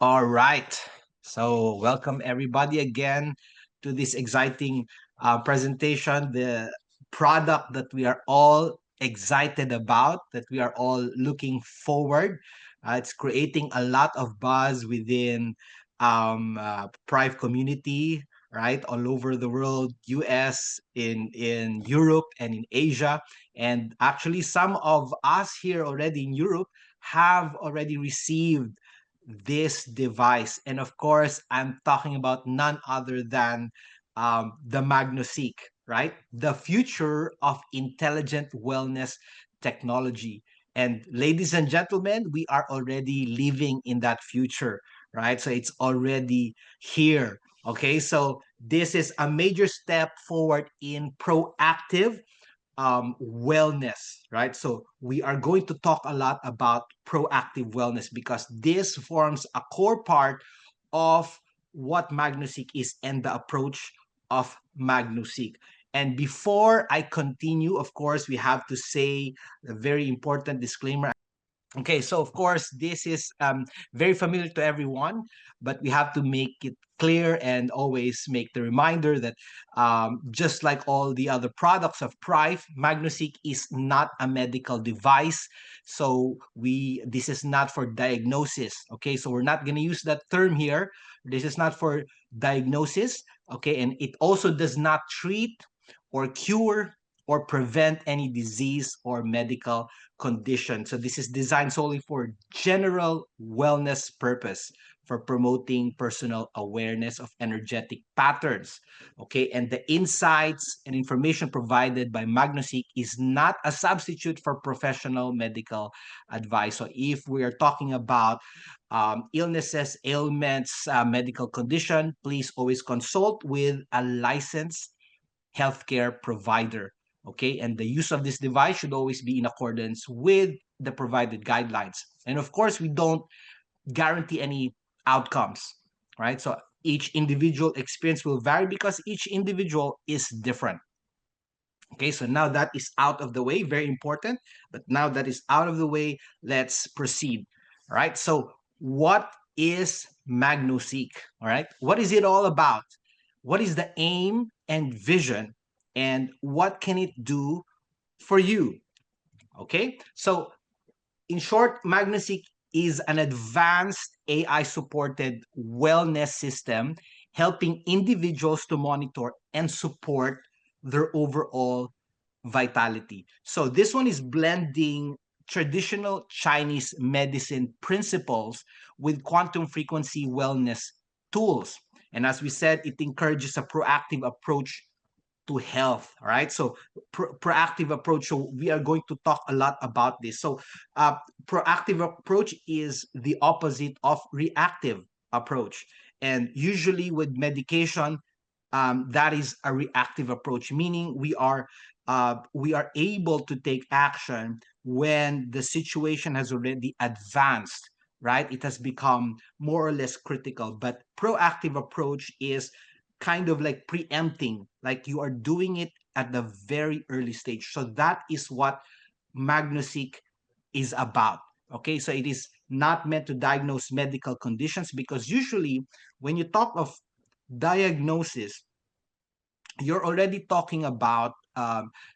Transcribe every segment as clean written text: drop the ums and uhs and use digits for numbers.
All right. So, welcome everybody again to this exciting presentation. The product that we are all excited about, that we are all looking forward. It's creating a lot of buzz within Prive community, right, all over the world, US, in Europe, and in Asia. And actually, some of us here already in Europe have already received this device. And of course, I'm talking about none other than the MagnoSeek, right? The future of intelligent wellness technology. And ladies and gentlemen, we are already living in that future, right? So it's already here. Okay, so this is a major step forward in proactive wellness, right? So we are going to talk a lot about proactive wellness because this forms a core part of what MagnoSeek is and the approach of MagnoSeek. And before I continue, of course, we have to say a very important disclaimer. Okay, so of course, this is very familiar to everyone, but we have to make it clear and always make the reminder that just like all the other products of Prive, MagnoSeek is not a medical device. So this is not for diagnosis. Okay, so we're not going to use that term here. This is not for diagnosis. Okay, and it also does not treat or cure or prevent any disease or medical condition. So this is designed solely for general wellness purpose for promoting personal awareness of energetic patterns. Okay, and the insights and information provided by MagnoSeek is not a substitute for professional medical advice. So if we are talking about illnesses, ailments, medical condition, please always consult with a licensed healthcare provider. Okay, and the use of this device should always be in accordance with the provided guidelines. And of course, we don't guarantee any outcomes, right? So each individual experience will vary because each individual is different. Okay, so now that is out of the way, very important. But now that is out of the way, let's proceed. All right, so what is MagnoSeek? All right, what is it all about? What is the aim and vision, and what can it do for you? Okay, so in short, MagnoSeek is an advanced AI supported wellness system helping individuals to monitor and support their overall vitality. So this one is blending traditional Chinese medicine principles with quantum frequency wellness tools. And as we said, it encourages a proactive approach to health. All right, so proactive approach, so we are going to talk a lot about this. So proactive approach is the opposite of reactive approach, and usually with medication, that is a reactive approach, meaning we are able to take action when the situation has already advanced, right? It has become more or less critical. But proactive approach is kind of like preempting, like you are doing it at the very early stage. So that is what MagnoSeek is about. Okay, so it is not meant to diagnose medical conditions because usually when you talk of diagnosis, you're already talking about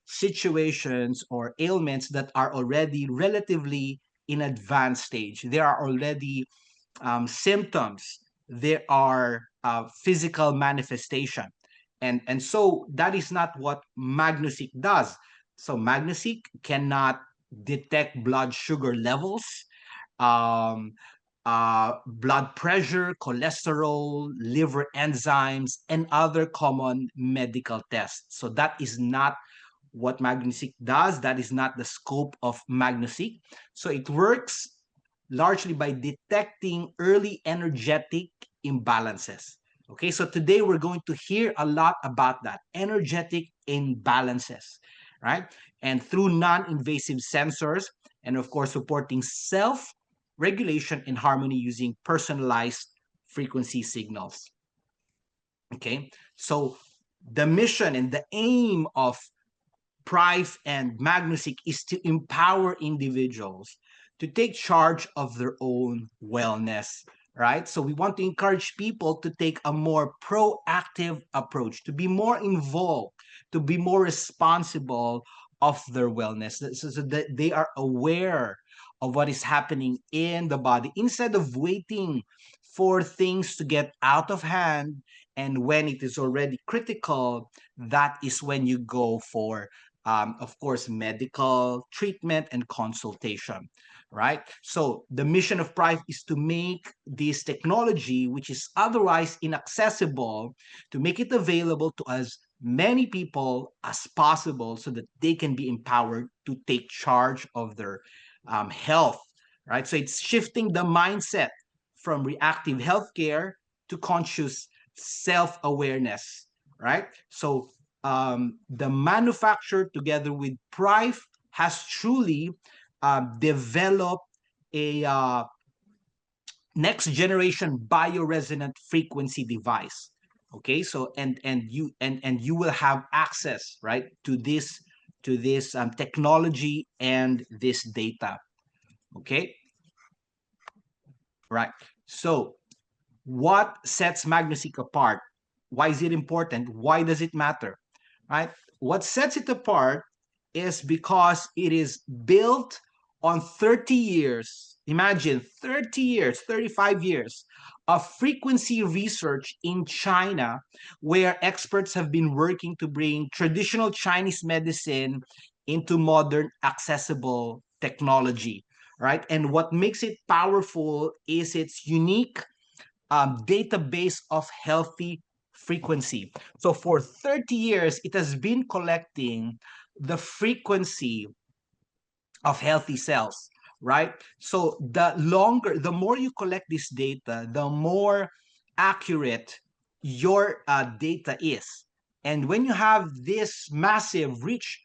situations or ailments that are already relatively in advanced stage. There are already symptoms, there are physical manifestation. And so that is not what MagnoSeek does. So MagnoSeek cannot detect blood sugar levels, um, blood pressure, cholesterol, liver enzymes, and other common medical tests. So that is not what MagnoSeek does. That is not the scope of MagnoSeek. So it works largely by detecting early energetic imbalances. Okay, so today we're going to hear a lot about that energetic imbalances, right? And through non invasive sensors, and of course, supporting self regulation and harmony using personalized frequency signals. Okay, so the mission and the aim of Prive and MagnoSeek is to empower individuals to take charge of their own wellness, right? So we want to encourage people to take a more proactive approach, to be more involved, to be more responsible of their wellness, so that they are aware of what is happening in the body instead of waiting for things to get out of hand. And when it is already critical, that is when you go for, of course, medical treatment and consultation, right? So the mission of Prive is to make this technology, which is otherwise inaccessible, to make it available to as many people as possible so that they can be empowered to take charge of their health, right? So it's shifting the mindset from reactive healthcare to conscious self-awareness, right? So the manufacturer together with Prive has truly developed a next generation bioresonant frequency device. Okay, so and you will have access, right, to this technology and this data. Okay, right. So what sets MagnaSeek apart? Why is it important? Why does it matter? Right? What sets it apart is because it is built on 30 years. Imagine 30 years, 35 years of frequency research in China, where experts have been working to bring traditional Chinese medicine into modern, accessible technology. Right. And what makes it powerful is its unique database of healthy frequency. So for 30 years, it has been collecting the frequency of healthy cells, right? So the more you collect this data, the more accurate your data is. And when you have this massive, rich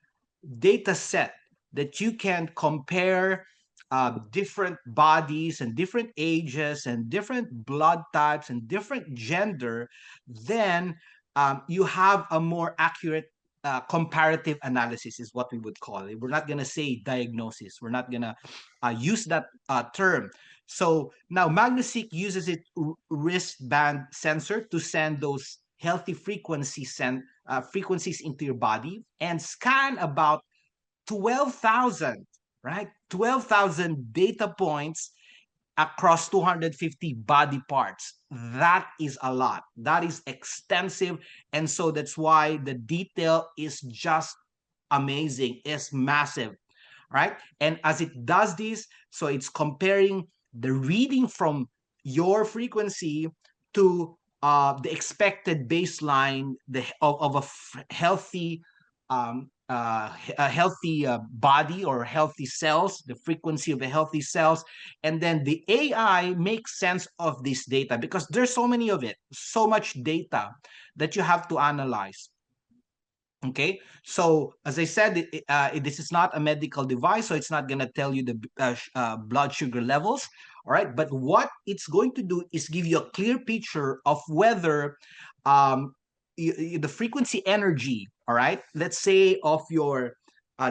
data set that you can compare different bodies and different ages and different blood types and different gender, then you have a more accurate comparative analysis is what we would call it. We're not going to say diagnosis. We're not going to use that term. So now MagnaSeek uses its wristband sensor to send those healthy frequencies into your body and scan about 12,000, right? 12,000 data points across 250 body parts. That is a lot. That is extensive. And so that's why the detail is just amazing, is massive, right? And as it does this, so it's comparing the reading from your frequency to the expected baseline of a healthy a healthy body or healthy cells, the frequency of the healthy cells, and then the AI makes sense of this data because there's so many of it, so much data that you have to analyze. Okay, so as I said, this is not a medical device, so it's not going to tell you the blood sugar levels. All right, but what it's going to do is give you a clear picture of whether um, the frequency energy, all right, let's say of your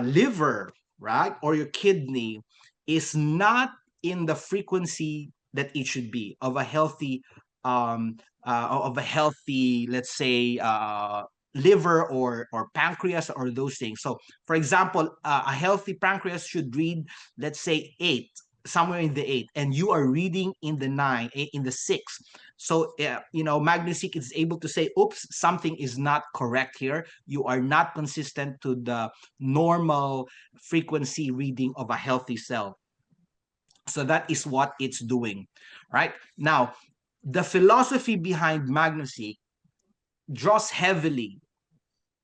liver, right, or your kidney, is not in the frequency that it should be um, of a healthy, let's say, liver or pancreas or those things. So, for example, a healthy pancreas should read, let's say, 8, somewhere in the 8, and you are reading in the 9, in the 6. So, MagnaSeek is able to say, oops, something is not correct here. You are not consistent to the normal frequency reading of a healthy cell. So that is what it's doing, right? Now, the philosophy behind MagnaSeek draws heavily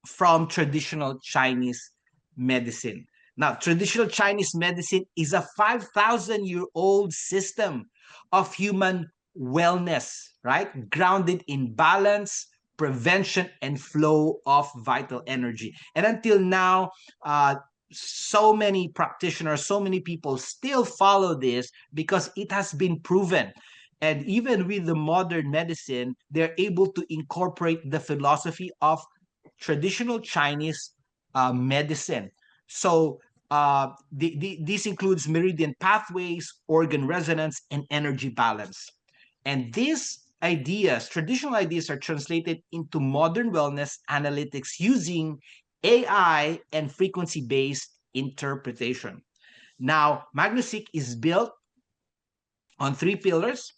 from traditional Chinese medicine. Now, traditional Chinese medicine is a 5,000-year-old system of human wellness, right? Grounded in balance, prevention, and flow of vital energy. And until now, so many practitioners, so many people still follow this because it has been proven. And even with the modern medicine, they're able to incorporate the philosophy of traditional Chinese medicine. So this includes meridian pathways, organ resonance, and energy balance. And these ideas, traditional ideas, are translated into modern wellness analytics using AI and frequency-based interpretation. Now, MagnoSeek is built on three pillars: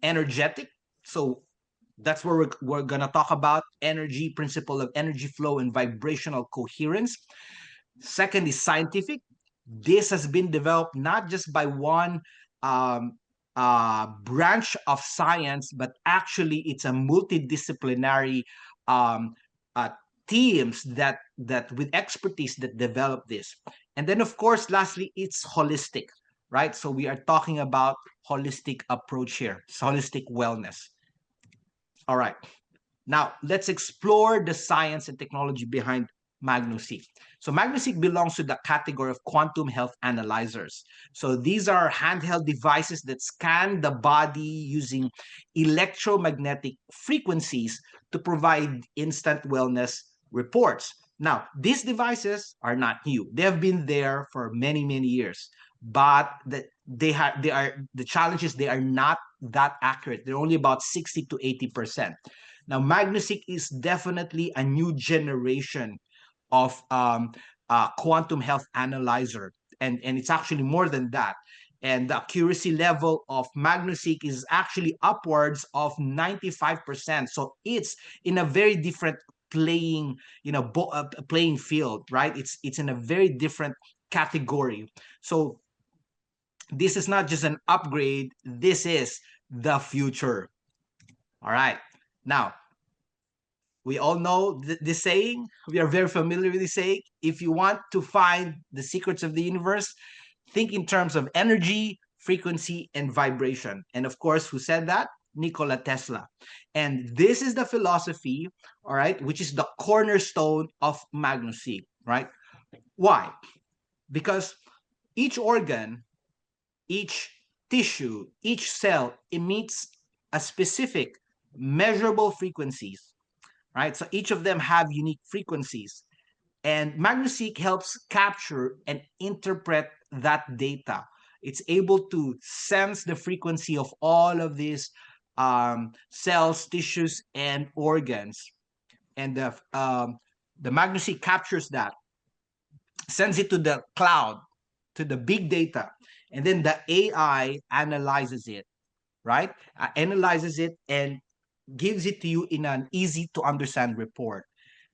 energetic. So that's where we're going to talk about energy, principle of energy flow, and vibrational coherence. Second is scientific. This has been developed not just by one um, branch of science, but actually it's a multidisciplinary um, uh, teams that with expertise that develop this. And then, of course, lastly, it's holistic, right? So we are talking about holistic approach here. It's holistic wellness. All right. Now, let's explore the science and technology behind MagnoSeek. So MagnoSeek belongs to the category of quantum health analyzers. So these are handheld devices that scan the body using electromagnetic frequencies to provide instant wellness reports. Now, these devices are not new. They have been there for many, many years. But they are the challenge is they are not that accurate. They're only about 60 to 80%. Now, MagnoSeek is definitely a new generation of quantum health analyzer, and it's actually more than that. And the accuracy level of MagnoSeek is actually upwards of 95%. So it's in a very different playing, playing field, right? It's in a very different category. So this is not just an upgrade. This is the future. All right. Now, we all know the saying. We are very familiar with the saying. If you want to find the secrets of the universe, think in terms of energy, frequency, and vibration. And of course, who said that? Nikola Tesla. And this is the philosophy, all right, which is the cornerstone of MagnoSeek, right? Why? Because each organ, each tissue, each cell emits a specific measurable frequencies, right? So each of them have unique frequencies. And MagnoSeek helps capture and interpret that data. It's able to sense the frequency of all of these cells, tissues, and organs. And the MagnoSeek captures that, sends it to the cloud, to the big data, and then the AI analyzes it, right? Analyzes it and gives it to you in an easy to understand report.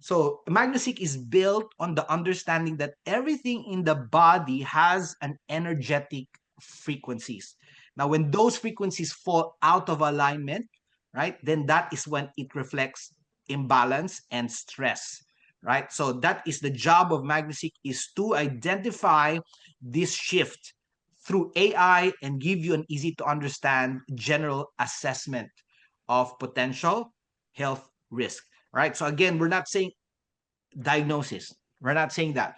So MagnoSeek is built on the understanding that everything in the body has an energetic frequencies. Now, when those frequencies fall out of alignment, right, then that is when it reflects imbalance and stress, right? So that is the job of MagnoSeek, is to identify this shift through AI and give you an easy to understand general assessment of potential health risk. All right. So again, we're not saying diagnosis. We're not saying that.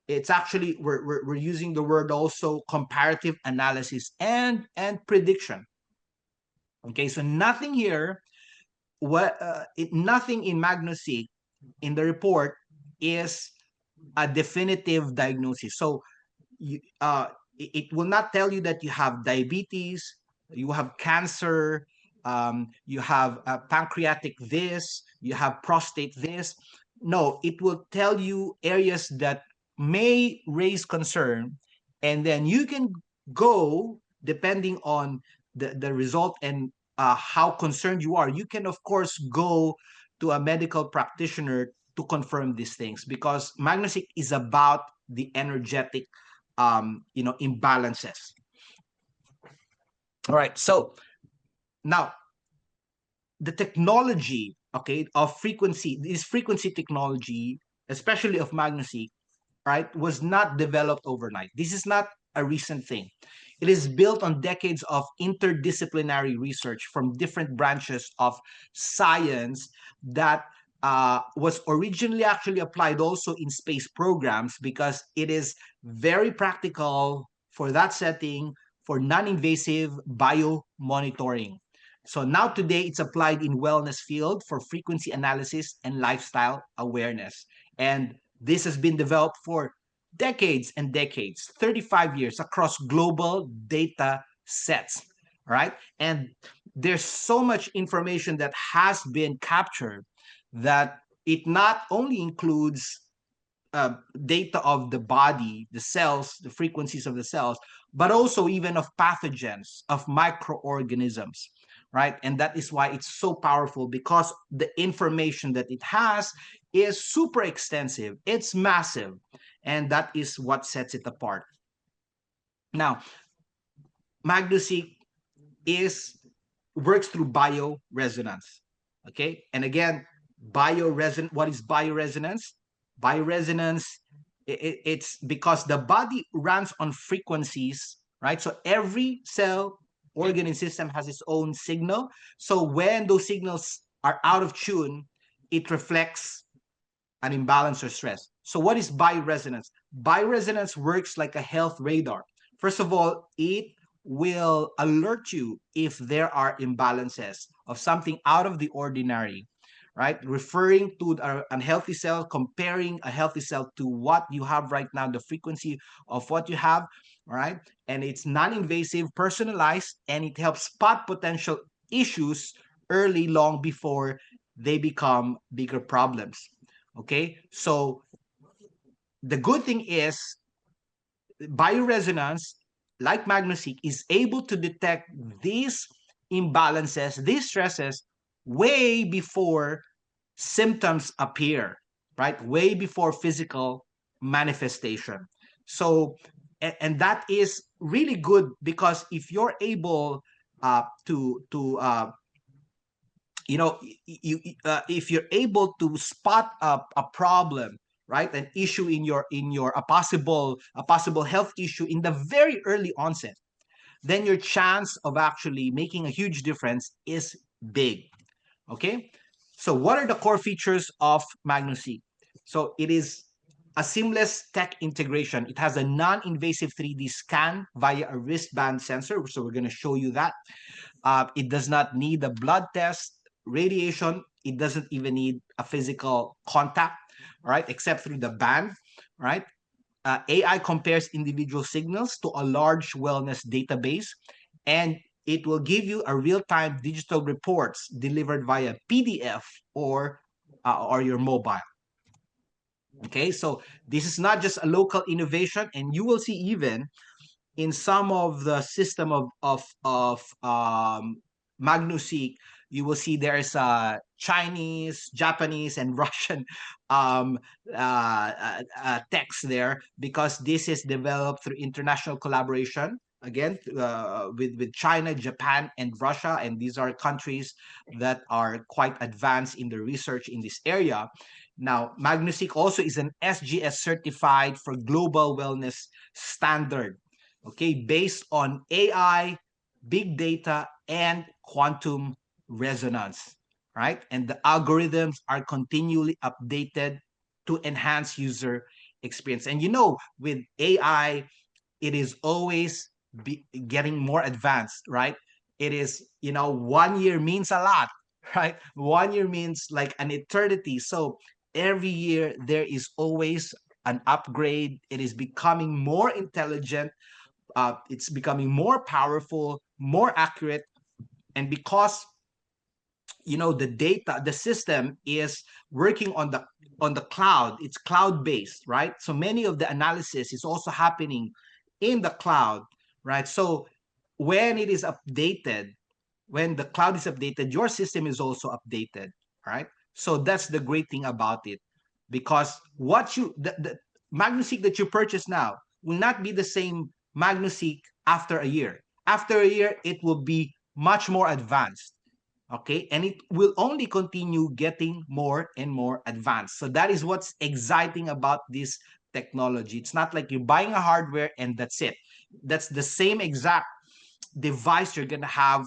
It's actually we're using the word also comparative analysis and prediction. Okay. So nothing here, nothing in MagnoSeek in the report is a definitive diagnosis. So it will not tell you that you have diabetes, you have cancer, you have pancreatic this, you have prostate this. No, it will tell you areas that may raise concern, and then you can go, depending on the result and how concerned you are, you can of course go to a medical practitioner to confirm these things, because MagnoSeek is about the energetic imbalances. All right, so now the technology, okay, of frequency, this frequency technology, especially of MagnoSeek, right, was not developed overnight. This is not a recent thing. It is built on decades of interdisciplinary research from different branches of science that was originally actually applied also in space programs, because it is very practical for that setting, for non-invasive biomonitoring. So now today it's applied in wellness field for frequency analysis and lifestyle awareness. And this has been developed for decades and decades, 35 years across global data sets. All right. And there's so much information that has been captured that it not only includes data of the body, the cells, the frequencies of the cells, but also even of pathogens, of microorganisms, right? And that is why it's so powerful, because the information that it has is super extensive, it's massive, and that is what sets it apart. Now, MagnoSeq is works through bioresonance. Okay, and again, what is bioresonance? Bioresonance, it's because the body runs on frequencies, right? So every cell, organ, and system has its own signal. So when those signals are out of tune, it reflects an imbalance or stress. So what is bioresonance? Bioresonance works like a health radar. First of all, it will alert you if there are imbalances of something out of the ordinary, right? Referring to an unhealthy cell, comparing a healthy cell to what you have right now, the frequency of what you have, all right? And it's non-invasive, personalized, and it helps spot potential issues early, long before they become bigger problems. Okay, so the good thing is bioresonance, like MagnoSeq, is able to detect these imbalances, these stresses, way before symptoms appear, right? Way before physical manifestation. So, and that is really good, because if you're able to if you're able to spot a problem, right, an issue in your a possible health issue in the very early onset, then your chance of actually making a huge difference is big. Okay, so what are the core features of MagnoSeq? So it is a seamless tech integration. It has a non-invasive 3D scan via a wristband sensor, so we're going to show you that. It does not need a blood test, radiation. It doesn't even need a physical contact, right? Except through the band, right? AI compares individual signals to a large wellness database, and it will give you a real-time digital reports delivered via PDF or your mobile. Okay, so this is not just a local innovation, and you will see even in some of the system of MagnoSeq, you will see there's Chinese, Japanese, and Russian um, text there, because this is developed through international collaboration. Again, with China, Japan, and Russia, and these are countries that are quite advanced in the research in this area. Now, MagnoSeq also is an SGS certified for global wellness standard, okay, based on AI, big data, and quantum resonance, right? And the algorithms are continually updated to enhance user experience. And with AI, it is always getting more advanced, right? It is, 1 year means a lot, right? 1 year means like an eternity. So every year there is always an upgrade. It is becoming more intelligent, it's becoming more powerful, more accurate, and because the data, the system is working on the cloud. It's cloud based, right? So many of the analysis is also happening in the cloud, right? So when it is updated, when the cloud is updated, your system is also updated, right? So that's the great thing about it, because the MagnoSeq that you purchase now will not be the same MagnoSeq after a year. After a year, it will be much more advanced. Okay, and it will only continue getting more and more advanced. So that is what's exciting about this technology. It's not like you're buying a hardware and that's it. That's the same exact device you're gonna have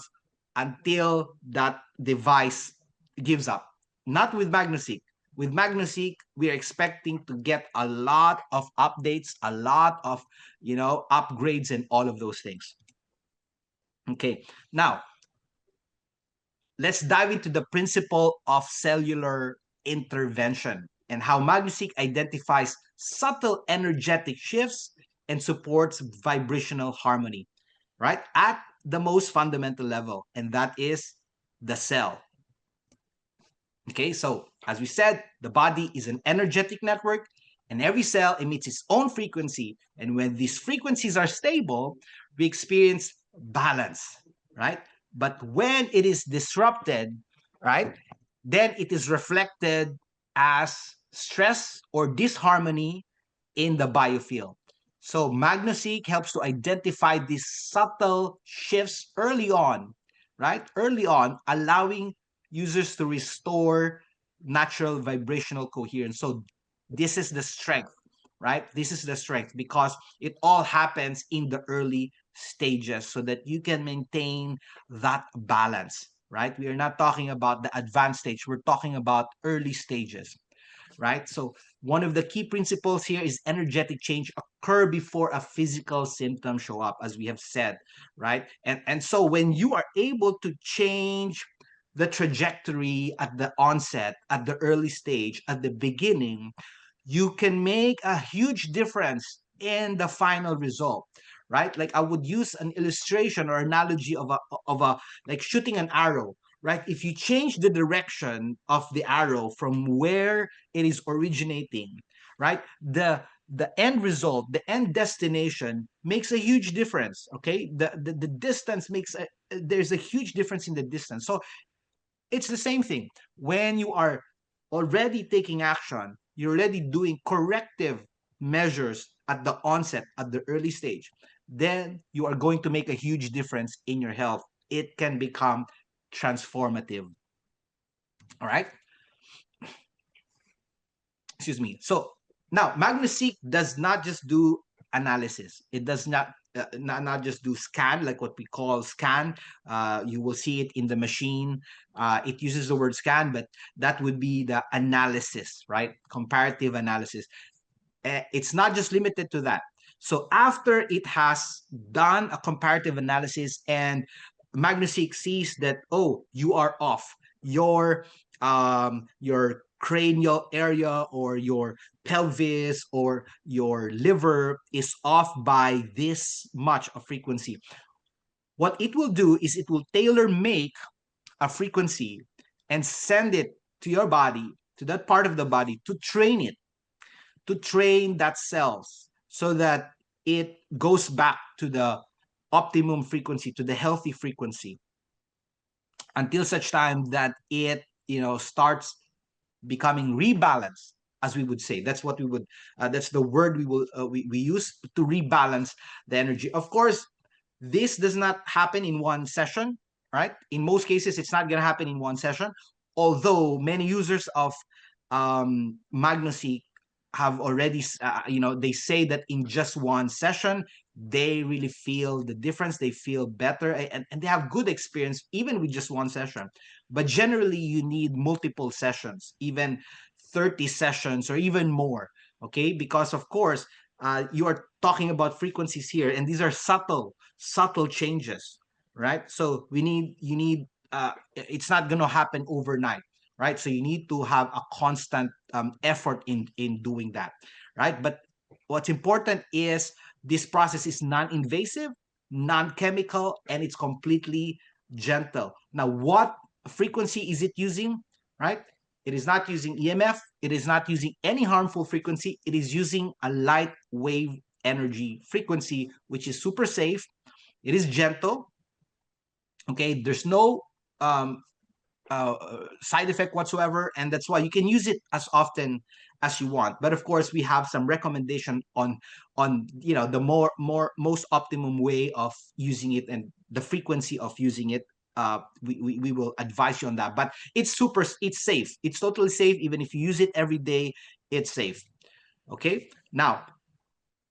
until that device gives up. Not with MagnoSeq. With MagnoSeq, we are expecting to get a lot of updates, a lot of upgrades, and all of those things. Okay, now let's dive into the principle of cellular intervention and how MagnoSeq identifies subtle energetic shifts and supports vibrational harmony. Right at the most fundamental level, and that is the cell. Okay, so as we said, the body is an energetic network, and every cell emits its own frequency. And when these frequencies are stable, we experience balance, right? But when it is disrupted, right, then it is reflected as stress or disharmony in the biofield. So MagnoSeek helps to identify these subtle shifts early on, right? Early on, allowing users to restore natural vibrational coherence. So this is the strength, right? This is the strength because it all happens in the early stages so that you can maintain that balance, right? We are not talking about the advanced stage. We're talking about early stages, right? So one of the key principles here is energetic change occur before a physical symptom show up, as we have said, right? And so when you are able to change the trajectory at the onset, at the early stage, at the beginning, you can make a huge difference in the final result, right? Like I would use an illustration or analogy of a like shooting an arrow, right? If you change the direction of the arrow from where it is originating, right? The end result, the end destination makes a huge difference. Okay, the distance makes there's a huge difference in the distance. So it's the same thing when you are already taking action, you're already doing corrective measures at the onset, at the early stage, then you are going to make a huge difference in your health. It can become transformative. All right. Excuse me. So now MagnoSeek does not just do analysis. It does not just do scan, like what we call scan. You will see it in the machine. It uses the word scan, but that would be the analysis, right? Comparative analysis. It's not just limited to that. So after it has done a comparative analysis and MagnoSeek sees that, oh, you are off, your cranial area or your pelvis or your liver is off by this much of frequency. What it will do is it will tailor make a frequency and send it to your body, to that part of the body, to train it, to train that cells so that it goes back to the optimum frequency, to the healthy frequency, until such time that it starts becoming rebalanced, as we would say. That's what we would that's the word we use to rebalance the energy. Of course, this does not happen in one session, right? In most cases it's not going to happen in one session, although many users of MagnoSeek have already they say that in just one session they really feel the difference, they feel better, and they have good experience even with just one session. But generally you need multiple sessions, even 30 sessions or even more, okay? Because of course you are talking about frequencies here, and these are subtle changes, right? So you need it's not going to happen overnight, right? So you need to have a constant effort in doing that, right? But what's important is this process is non-invasive, non-chemical, and it's completely gentle. Now, what frequency is it using, right? It is not using EMF. It is not using any harmful frequency. It is using a light wave energy frequency, which is super safe. It is gentle. Okay, there's no side effect whatsoever, and that's why you can use it as often as you want. But of course, we have some recommendation on the most optimum way of using it and the frequency of using it. We will advise you on that, but it's safe. It's totally safe. Even if you use it every day, it's safe. Okay, now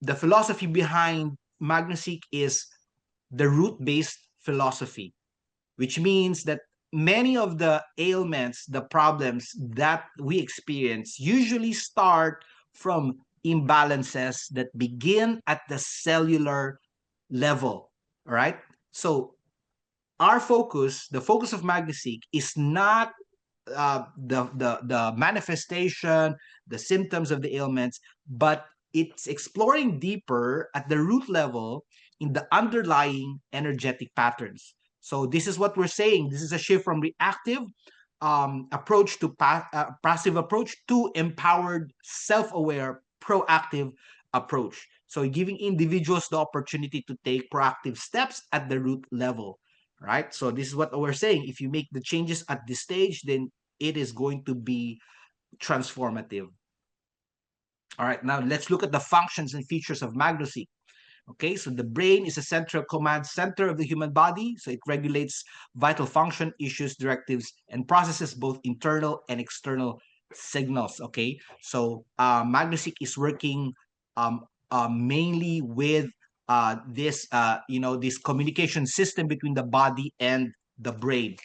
the philosophy behind MagnoSeek is the root-based philosophy, which means that many of the ailments, the problems that we experience usually start from imbalances that begin at the cellular level. All right. So our focus, the focus of MagnoSeek, is not the manifestation, the symptoms of the ailments, but it's exploring deeper at the root level in the underlying energetic patterns. So this is what we're saying. This is a shift from reactive approach to passive approach to empowered, self-aware, proactive approach. So giving individuals the opportunity to take proactive steps at the root level, right? So this is what we're saying. If you make the changes at this stage, then it is going to be transformative. All right, now let's look at the functions and features of MagnoSeek. Okay, so the brain is a central command center of the human body. So it regulates vital function, issues, directives, and processes both internal and external signals. Okay, so MagnoSeek is working mainly with this communication system between the body and the brain,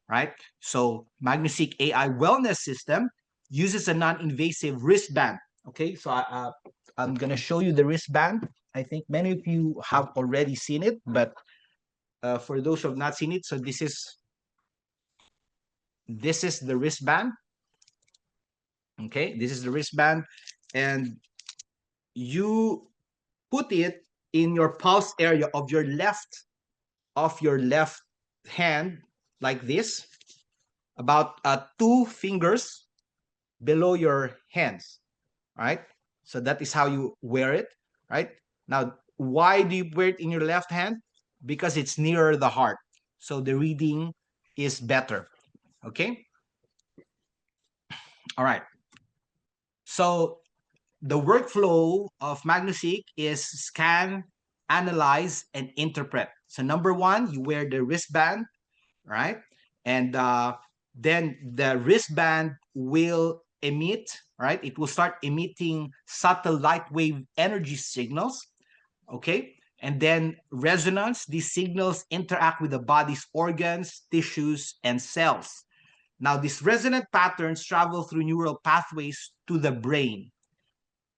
right? So MagnoSeek AI wellness system uses a non-invasive wristband. Okay, so I'm gonna show you the wristband. I think many of you have already seen it, but for those who have not seen it, so this is the wristband. Okay, this is the wristband, and you put it in your pulse area of your left hand, like this, about 2 fingers below your hands. Right, so that is how you wear it. Right, now, why do you wear it in your left hand? Because it's nearer the heart, so the reading is better. Okay, all right, so the workflow of MagnoSeek is scan, analyze, and interpret. So number one, you wear the wristband, right? And then the wristband will emit, right? It will start emitting subtle light wave energy signals, okay? And then resonance, these signals interact with the body's organs, tissues, and cells. Now, these resonant patterns travel through neural pathways to the brain,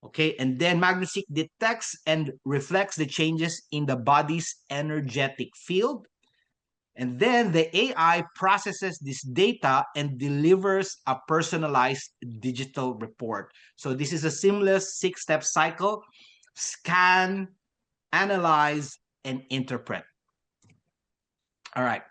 okay? And then MagnoSeek detects and reflects the changes in the body's energetic field. And then the AI processes this data and delivers a personalized digital report. So this is a seamless 6-step cycle: scan, analyze, and interpret. All right.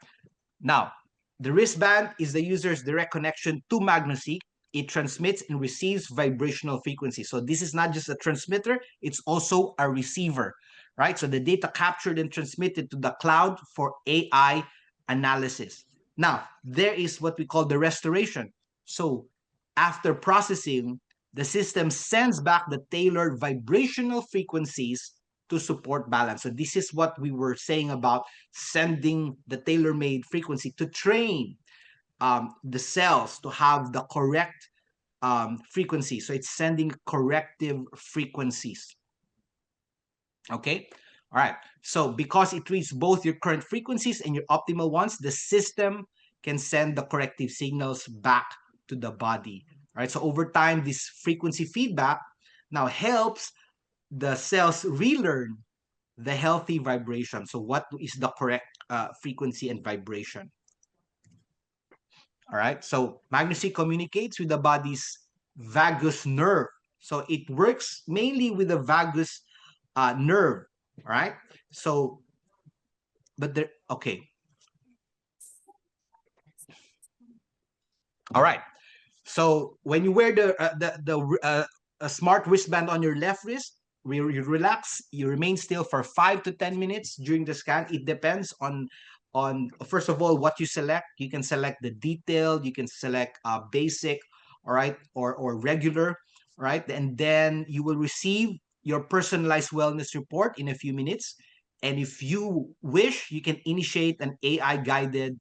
Now, the wristband is the user's direct connection to MagnoSeek. It transmits and receives vibrational frequency. So this is not just a transmitter, it's also a receiver, right? So the data captured and transmitted to the cloud for AI analysis. Now, there is what we call the restoration. So after processing, the system sends back the tailored vibrational frequencies to support balance. So this is what we were saying about sending the tailor-made frequency to train the cells to have the correct frequency. So it's sending corrective frequencies. Okay. All right. So because it reads both your current frequencies and your optimal ones, the system can send the corrective signals back to the body. All right. So over time, this frequency feedback now helps the cells relearn the healthy vibration. So what is the correct frequency and vibration? All right. So MagnoSeek communicates with the body's vagus nerve. So it works mainly with the vagus nerve. All right. So, but there, okay. All right. So when you wear a smart wristband on your left wrist, you relax, you remain still for 5 to 10 minutes during the scan. It depends on first of all what you select. You can select the detailed, you can select basic, all right, or regular, right? And then you will receive your personalized wellness report in a few minutes. And if you wish, you can initiate an AI guided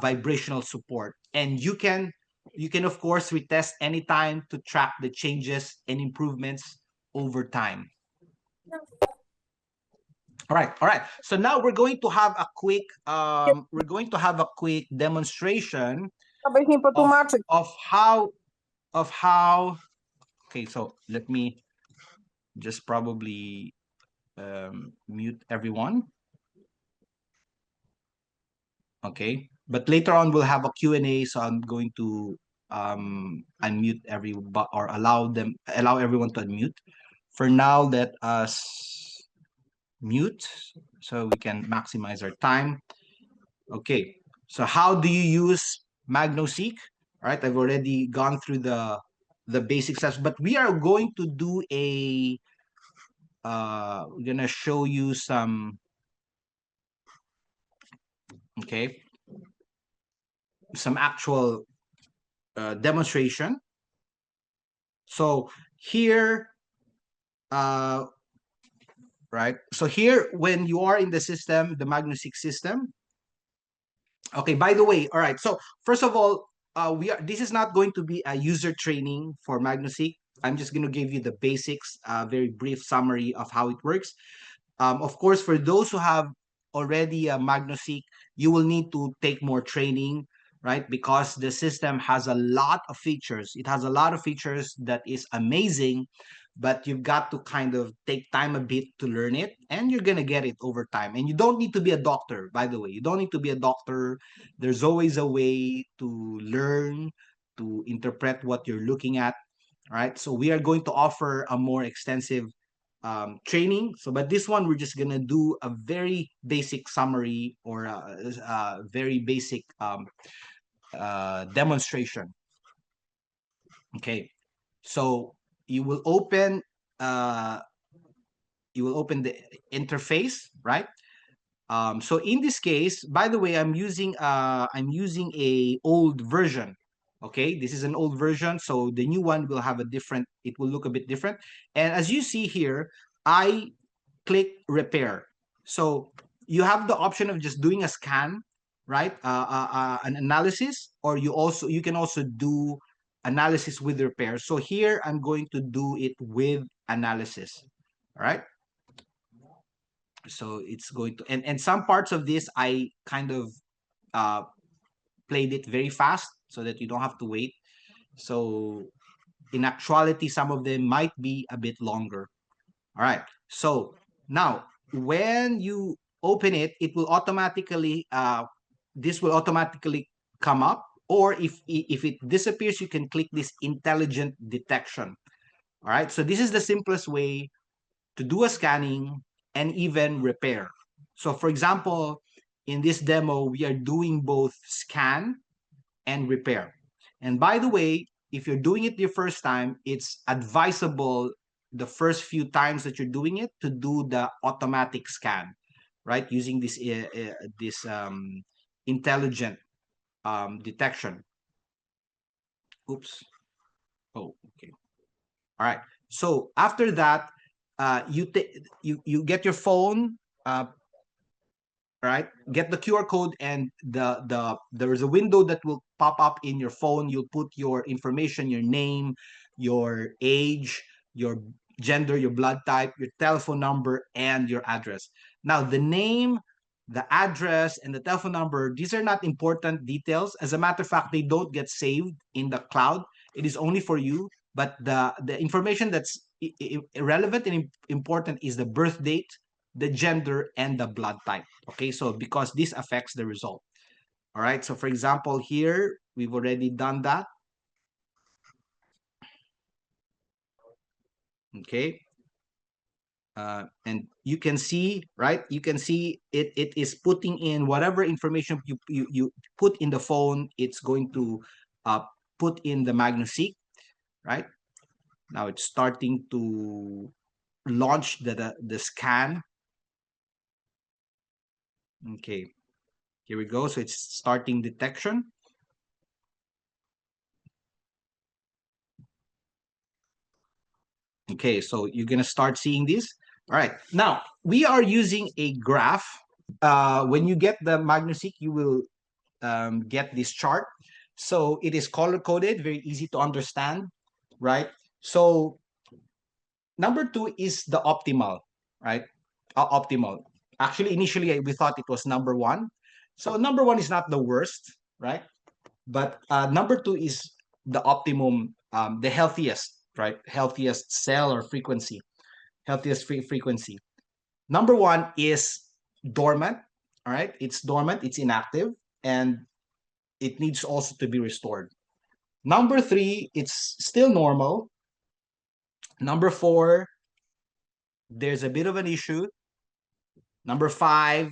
vibrational support, and you can of course retest anytime to track the changes and improvements over time. All right. So now we're going to have a quick demonstration of how. Okay, so let me just probably mute everyone. Okay, but later on we'll have a Q&A, so I'm going to unmute everyone, or allow everyone to unmute. For now, let us mute so we can maximize our time. Okay, so how do you use MagnoSeek? All right, I've already gone through the basic steps, but we are going to do a we're gonna show you some, okay, some actual demonstration. So here, uh, right? So here, when you are in the system, the MagnoSeek system. Okay, by the way, all right. So first of all, this is not going to be a user training for MagnoSeek. I'm just going to give you the basics, very brief summary of how it works. Of course, for those who have already a MagnoSeek, you will need to take more training, right? Because the system has a lot of features. It has a lot of features that is amazing, but you've got to kind of take time a bit to learn it, and you're gonna get it over time. And you don't need to be a doctor, by the way. You don't need to be a doctor. There's always a way to learn, to interpret what you're looking at, right? So we are going to offer a more extensive training. So, but this one, we're just gonna do a very basic summary or a very basic demonstration. Okay, so you will open uh, the interface, right? So in this case, by the way, I'm using a old version. Okay, this is an old version, so the new one will have a different. It will look a bit different. And as you see here, I click repair. So you have the option of just doing a scan, right? An analysis, or you can also do analysis with repair. So here I'm going to do it with analysis. All right. So it's going to, and some parts of this I kind of uh, played it very fast so that you don't have to wait. So in actuality, some of them might be a bit longer. All right. So now when you open it, it will automatically this will automatically come up. Or if it disappears, you can click this intelligent detection. All right. So this is the simplest way to do a scanning and even repair. So for example, in this demo, we are doing both scan and repair. And by the way, if you're doing it your first time, it's advisable the first few times that you're doing it to do the automatic scan, right? Using this intelligent detection. Oops. Oh, okay. All right. So after that, you get your phone, uh, right? Get the QR code, and there is a window that will pop up in your phone. You'll put your information, your name, your age, your gender, your blood type, your telephone number, and your address. Now, the name, the address, and the telephone number, these are not important details. As a matter of fact, they don't get saved in the cloud. It is only for you. But the information that's irrelevant and important is the birth date, the gender, and the blood type. Okay, so because this affects the result. All right, so for example, here, we've already done that. Okay. And you can see, right? You can see it is putting in whatever information you put in the phone, it's going to put in the MagnoSeek, right? Now it's starting to launch the scan. Okay, here we go. So it's starting detection. Okay, so you're gonna start seeing this. All right, now we are using a graph. When you get the MagnoSeek, you will get this chart. So it is color coded, very easy to understand, right? So number two is the optimal, right? Optimal. Actually, initially we thought it was number one. So number one is not the worst, right? But number two is the optimum, the healthiest, right? Healthiest cell or frequency, healthiest frequency. Number one is dormant, all right? It's dormant, it's inactive, and it needs also to be restored. Number three, it's still normal. Number four, there's a bit of an issue. Number 5,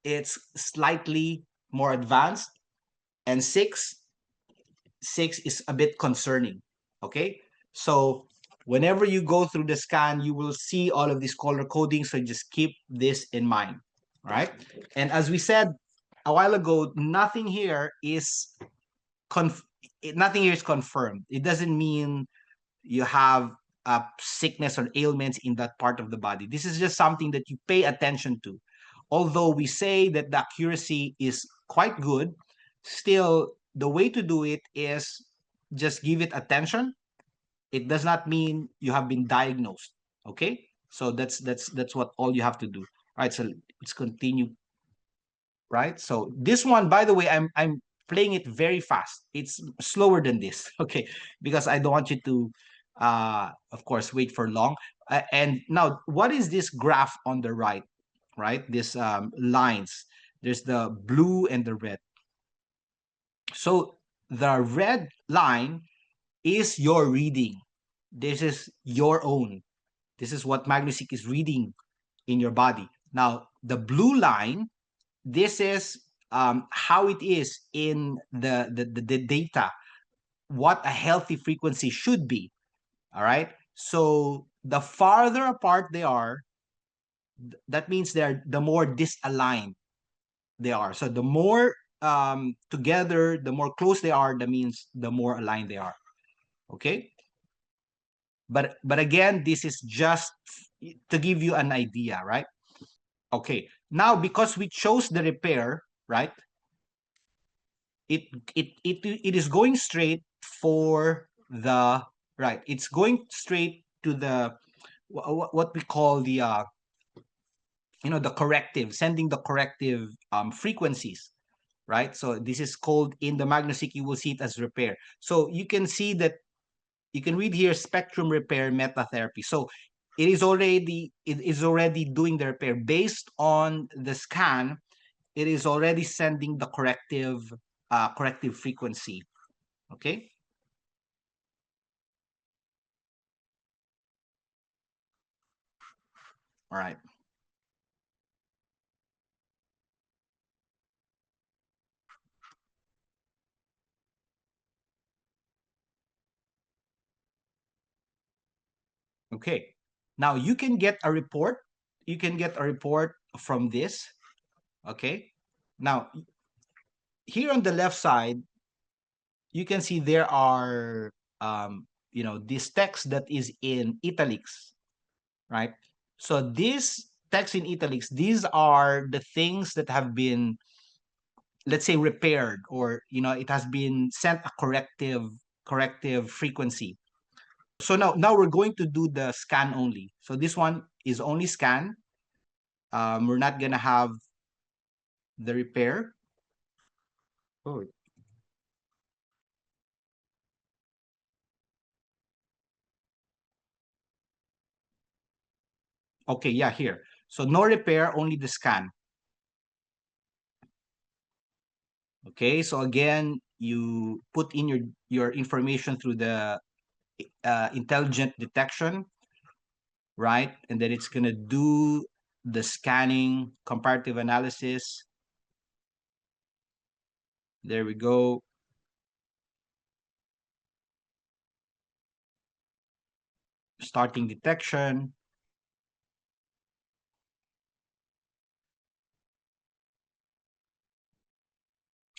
it's slightly more advanced. And 6 is a bit concerning. Okay, so whenever you go through the scan, you will see all of these color coding, so just keep this in mind. All right, and as we said a while ago, nothing here is nothing here is confirmed. It doesn't mean you have a sickness or ailments in that part of the body. This is just something that you pay attention to. Although we say that the accuracy is quite good, still the way to do it is just give it attention. It does not mean you have been diagnosed. Okay, so that's what all you have to do. All right, so let's continue. Right, so this one, by the way, I'm playing it very fast. It's slower than this. Okay, because I don't want you to of course wait for long. And now, what is this graph on the right? Right, this lines, there's the blue and the red. So the red line is your reading. This is your own. This is what MagneSeq is reading in your body. Now the blue line, this is how it is in the data, what a healthy frequency should be. All right, so the farther apart they are, that means they're the more disaligned they are. So the more together, the more close they are, that means the more aligned they are. Okay, but again, this is just to give you an idea, right? Okay, now because we chose the repair, right, it it is going straight for the right, it's going straight to the what we call the the corrective, sending the corrective frequencies, right? So this is called, in the MagneSeq you will see it as repair. So you can see that, you can read here, spectrum repair meta therapy. So it is already doing the repair based on the scan. It is already sending the corrective frequency. Okay, all right. Okay, now you can get a report. You can get a report from this. Okay, now here on the left side, you can see there are this text that is in italics, right? So this text in italics, these are the things that have been, let's say, repaired, or it has been sent a corrective frequency. So now we're going to do the scan only. So this one is only scan. We're not gonna have the repair. Oh, okay, yeah, here. So no repair, only the scan. Okay, so again, you put in your information through the intelligent detection, right? And then it's gonna do the scanning, comparative analysis. There we go. Starting detection.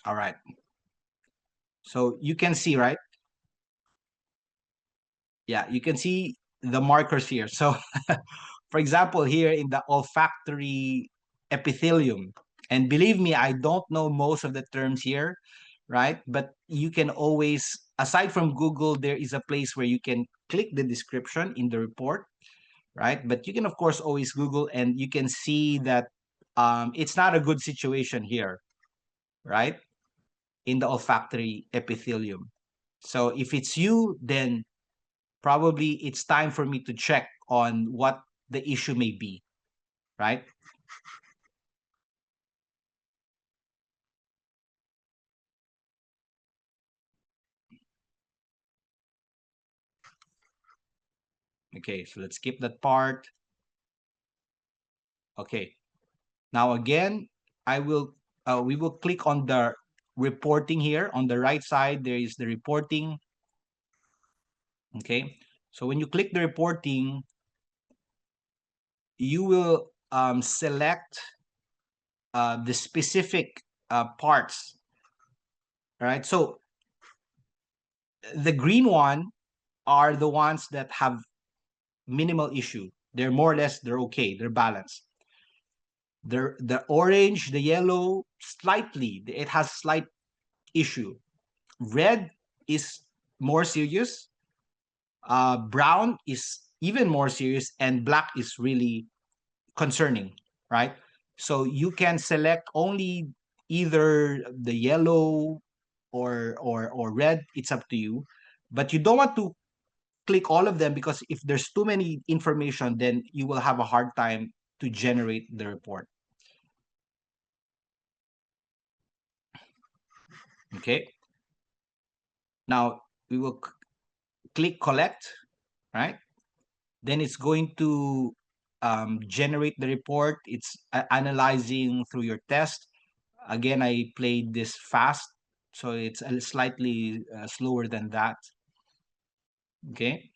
All right. So you can see, right? Yeah, you can see the markers here. So for example, here in the olfactory epithelium, and believe me, I don't know most of the terms here, right? But you can always, aside from Google, there is a place where you can click the description in the report, right? But you can, of course, always Google, and you can see that it's not a good situation here, right? In the olfactory epithelium. So if it's you, then probably it's time for me to check on what the issue may be, right? Okay, so let's skip that part. Okay, Now again, we will click on the reporting here. On the right side, there is the reporting. Okay, so when you click the reporting, you will select the specific parts. All right, so the green one are the ones that have minimal issue. They're more or less, they're okay, they're balanced. The orange, the yellow, slightly, it has slight issue. Red is more serious. Brown is even more serious, and black is really concerning, right? So you can select only either the yellow or red. It's up to you, but you don't want to click all of them, because if there's too many information, then you will have a hard time to generate the report. Okay. Now we will click collect, right? Then it's going to generate the report. It's analyzing through your test. Again, I played this fast, so it's slightly slower than that. Okay.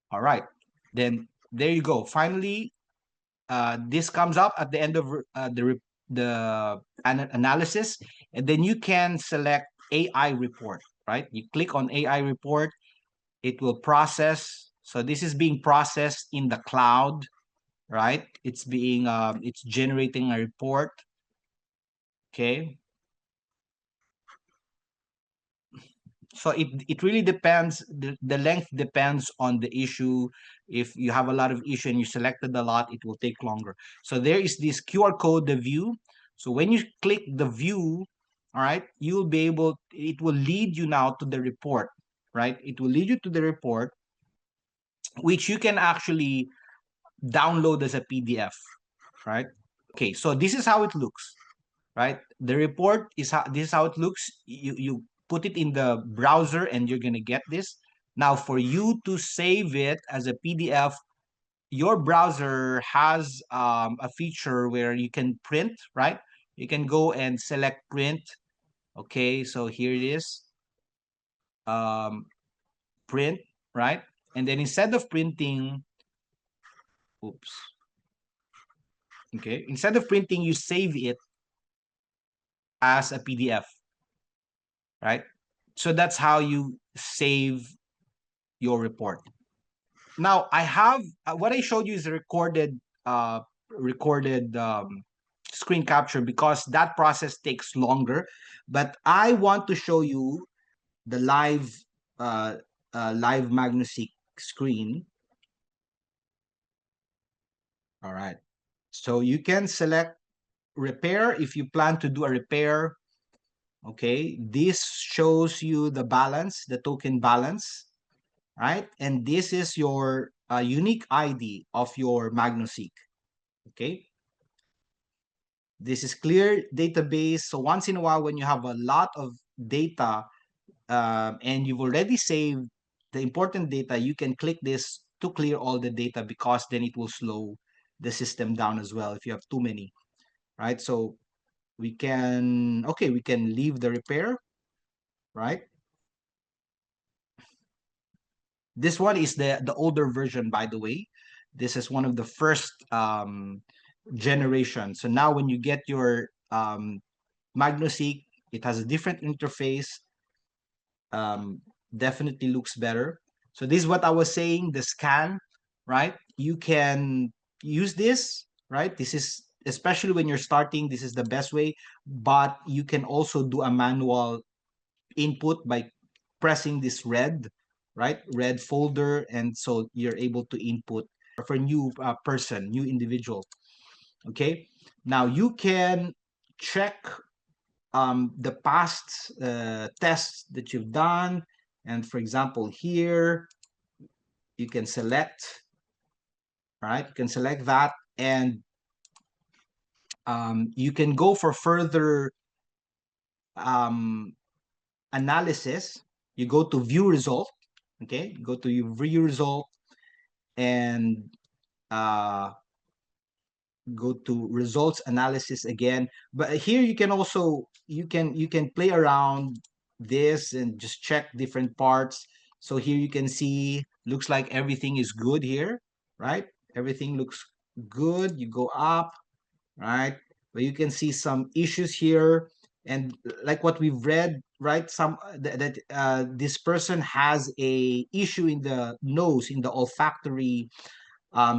All right. Then there you go. Finally, this comes up at the end of the analysis, and then you can select AI report, right? You click on AI report, it will process. So this is being processed in the cloud, right? It's generating a report. Okay. So it really depends. The length depends on the issue. If you have a lot of issue and you selected a lot, it will take longer. So there is this QR code, the view. So when you click the view, all right, you'll be able, it will lead you now to the report, right? It will lead you to the report, which you can actually download as a PDF, right? Okay, so this is how it looks, right? The report is how this is how it looks. You put it in the browser and you're gonna get this. Now, for you to save it as a PDF, your browser has a feature where you can print, right? You can go and select print. Okay, so here it is, um, print, right? And then instead of printing, oops, okay, instead of printing, you save it as a PDF, right? So that's how you save your report. Now I have what I showed you is a recorded screen capture, because that process takes longer. But I want to show you the uh, live MagnoSeek screen. All right. So you can select repair if you plan to do a repair. Okay. This shows you the balance, the token balance, right? And this is your unique ID of your MagnoSeek. Okay. This is clear database. So once in a while, when you have a lot of data and you've already saved the important data, you can click this to clear all the data, because then it will slow the system down as well if you have too many, right? So we can leave the repair, right? This one is the older version, by the way. This is one of the first generation. So now when you get your MagnoSeek, it has a different interface. Um, Definitely looks better. So this is what I was saying, the scan, right? You can use this, right? This is, especially when you're starting, this is the best way, but you can also do a manual input by pressing this red, right? Red folder. And so you're able to input for new person, new individual. Okay. Now you can check the past tests that you've done. And for example, here you can select, right? You can select that, and you can go for further analysis, you go to view result. Okay, go to your view result and uh, go to results analysis again. But here you can also you can play around this and just check different parts. So here you can see, looks like everything is good here, right? Everything looks good. You go up, right? But you can see some issues here, and like what we've read, right? Some that this person has a issue in the nose, in the olfactory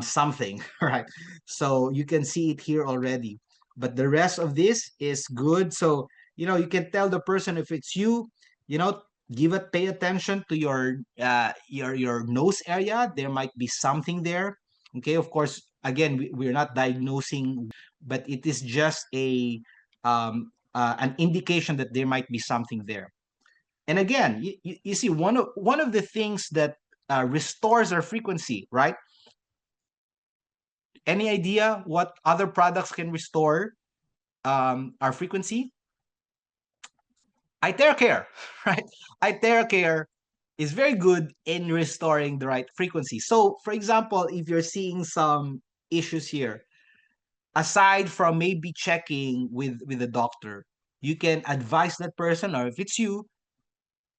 something, right? So you can see it here already. But the rest of this is good. So, you can tell the person if it's you, you know, pay attention to your nose area. There might be something there. Okay, of course, again, we're not diagnosing, but it is just an indication that there might be something there. And again, you see one of the things that restores our frequency, right? Any idea what other products can restore our frequency? iTeracare, right? iTeracare is very good in restoring the right frequency. So, for example, if you're seeing some issues here, aside from maybe checking with the doctor, you can advise that person, or if it's you,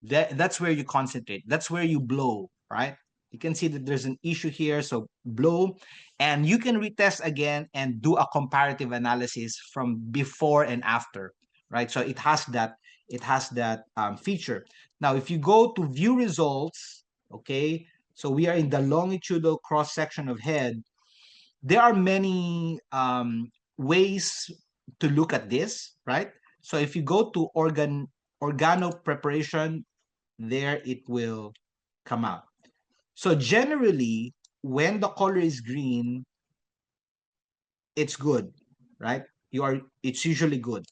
that's where you concentrate. That's where you blow, right? You can see that there's an issue here, so blow, and you can retest again and do a comparative analysis from before and after, right? So it has that feature. Now, if you go to view results, okay, so we are in the longitudinal cross section of head. There are many ways to look at this, right? So if you go to organo preparation, there it will come out. So generally, when the color is green, it's good, right? It's usually good,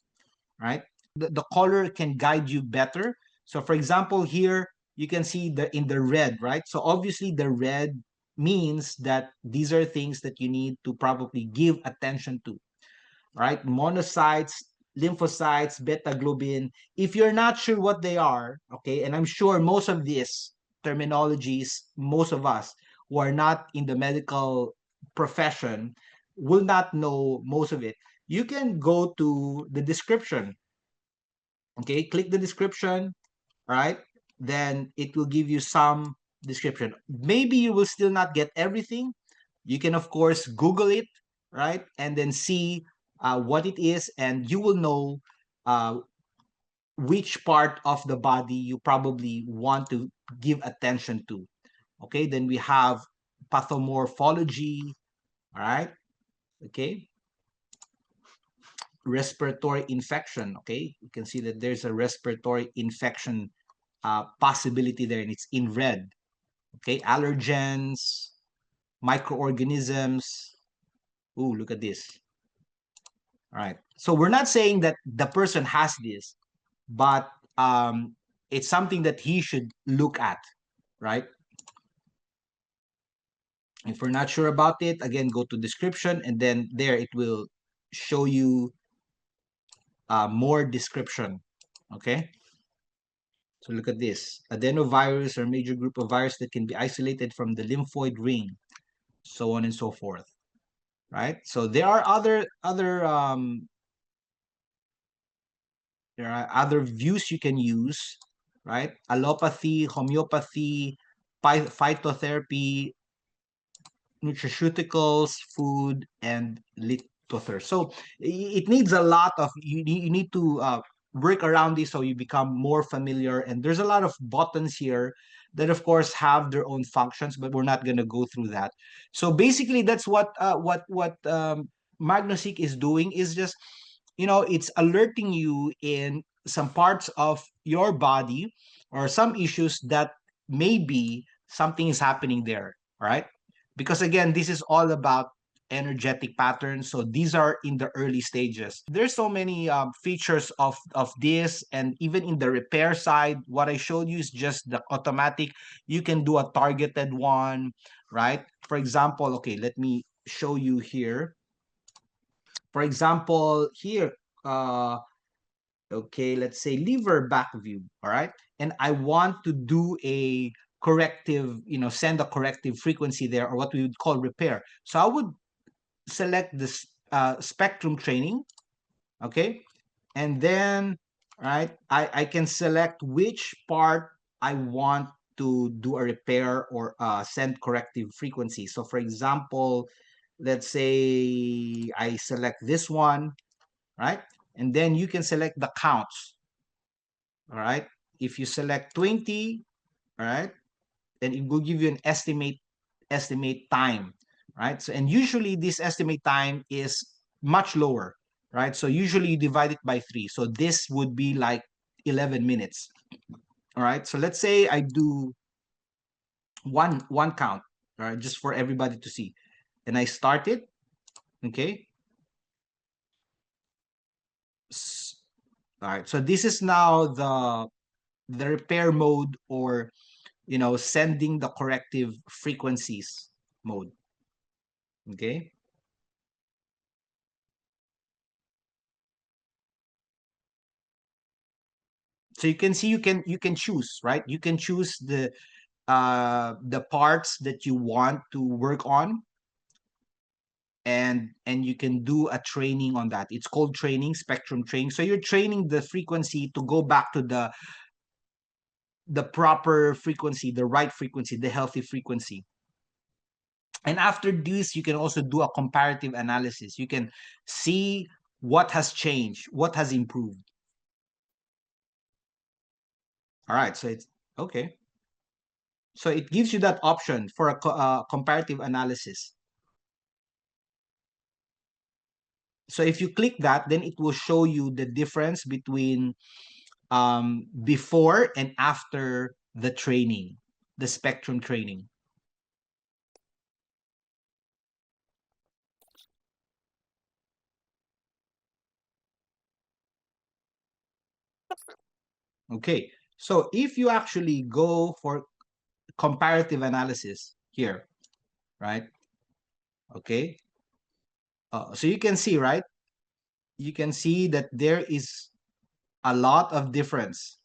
right? The color can guide you better. So for example, here you can see in the red, right? So obviously the red means that these are things that you need to probably give attention to, right? Monocytes, lymphocytes, beta globin. If you're not sure what they are, okay, and I'm sure most of these terminologies, most of us who are not in the medical profession will not know most of it. You can go to the description, okay, click the description, right? Then it will give you some description. Maybe you will still not get everything. You can, of course, Google it, right? And then see what it is, and you will know uh, which part of the body you probably want to give attention to. Okay, then we have pathomorphology, all right? Okay, respiratory infection. Okay, you can see that there's a respiratory infection possibility there, and it's in red. Okay, allergens, microorganisms. Ooh, look at this. All right. So we're not saying that the person has this, but it's something that he should look at, right? If we're not sure about it, again, go to description, and then there it will show you more description. Okay. So look at this. Adenovirus, or major group of virus that can be isolated from the lymphoid ring, so on and so forth. Right. So there are other views you can use, right? Allopathy, homeopathy, phytotherapy, nutraceuticals, food, and lithotherapy. So it needs a lot of you need to work around this so you become more familiar. And there's a lot of buttons here that, of course, have their own functions, but we're not going to go through that. So basically, that's what MagnoSeek is doing, is just it's alerting you in some parts of your body or some issues that maybe something is happening there, right? Because again, this is all about energetic patterns. So these are in the early stages. There's so many features of this, and even in the repair side, what I showed you is just the automatic. You can do a targeted one, right? For example, okay, let me show you here. For example, here, uh, okay, let's say lever back view, all right? And I want to do a corrective, send a corrective frequency there, or what we would call repair. So I would select this spectrum training, okay? And then, right, I can select which part I want to do a repair or send corrective frequency. So for example, let's say I select this one, right? And then you can select the counts, all right? If you select 20, all right, then it will give you an estimate time, right? So, and usually this estimate time is much lower, right? So usually you divide it by 3. So this would be like 11 minutes, all right? So let's say I do one count, all right, just for everybody to see. And I start it, okay? All right, so this is now the repair mode, or sending the corrective frequencies mode, okay? So you can see, you can choose, right? You can choose the parts that you want to work on, and you can do a training on that. It's called training, spectrum training. So you're training the frequency to go back to the proper frequency, the right frequency, the healthy frequency. And after this, you can also do a comparative analysis. You can see what has changed, what has improved. All right, so it's okay. So it gives you that option for a comparative analysis. So if you click that, then it will show you the difference between before and after the training, the spectrum training. Okay, so if you actually go for comparative analysis here, right? Okay, so you can see, right? You can see that there is a lot of difference,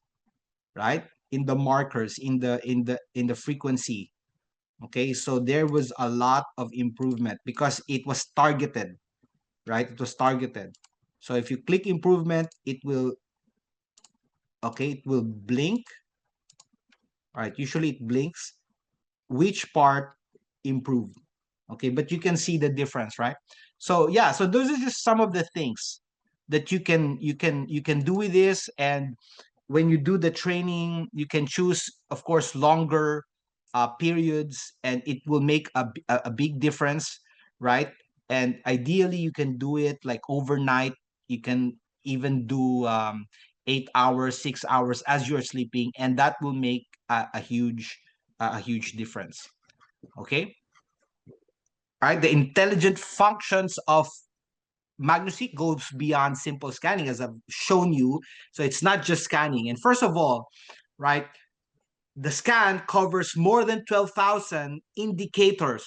right, in the markers, in the frequency. Okay, so there was a lot of improvement because it was targeted, right? It was targeted. So if you click improvement, it will, okay, it will blink, right? Usually it blinks which part improved. Okay, but you can see the difference, right? So yeah, so those are just some of the things that you can do with this. And when you do the training, you can choose, of course, longer periods, and it will make a big difference, right? And ideally, you can do it like overnight. You can even do 8 hours, 6 hours as you're sleeping, and that will make a huge difference. Okay, all right. The intelligent functions of MagnoSeek goes beyond simple scanning, as I've shown you. So it's not just scanning. And first of all, right, the scan covers more than 12,000 indicators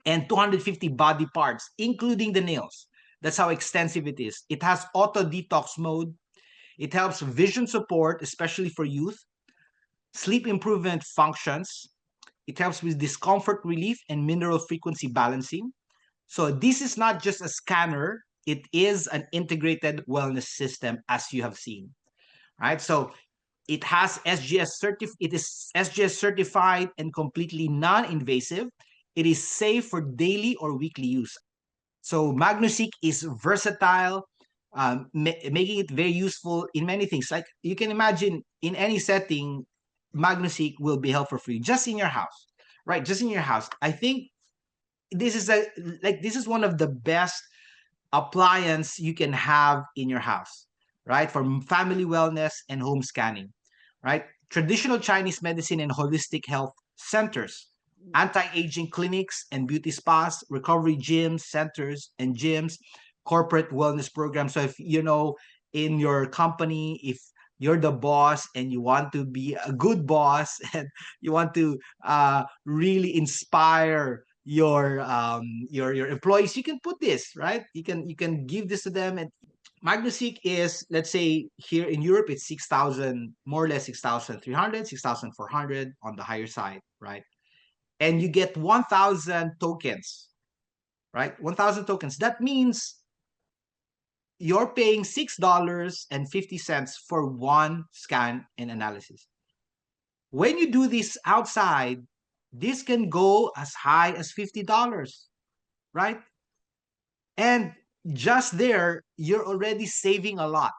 and 250 body parts, including the nails. That's how extensive it is. It has auto detox mode. It helps vision support, especially for youth, sleep improvement functions. It helps with discomfort relief and mineral frequency balancing. So this is not just a scanner, it is an integrated wellness system, as you have seen, right? So it is SGS certified and completely non-invasive. It is safe for daily or weekly use. So MagnoSeek is versatile, making it very useful in many things. Like you can imagine, in any setting, MagnoSeek will be helpful for you, just in your house, right? Just in your house. I think this is one of the best appliance you can have in your house, right? For family wellness and home scanning, right? Traditional Chinese medicine and holistic health centers, anti-aging clinics and beauty spas, recovery gyms, centers and gyms, corporate wellness programs. So if in your company, if you're the boss and you want to be a good boss and you want to really inspire your employees, you can put this, right? You can give this to them, and MagnoSeek is, let's say here in Europe, it's 6,000, more or less 6,300, 6,400 on the higher side, right? And you get 1,000 tokens, right? 1,000 tokens. That means you're paying $6.50 for one scan and analysis. When you do this outside, this can go as high as $50, right? And just there, you're already saving a lot.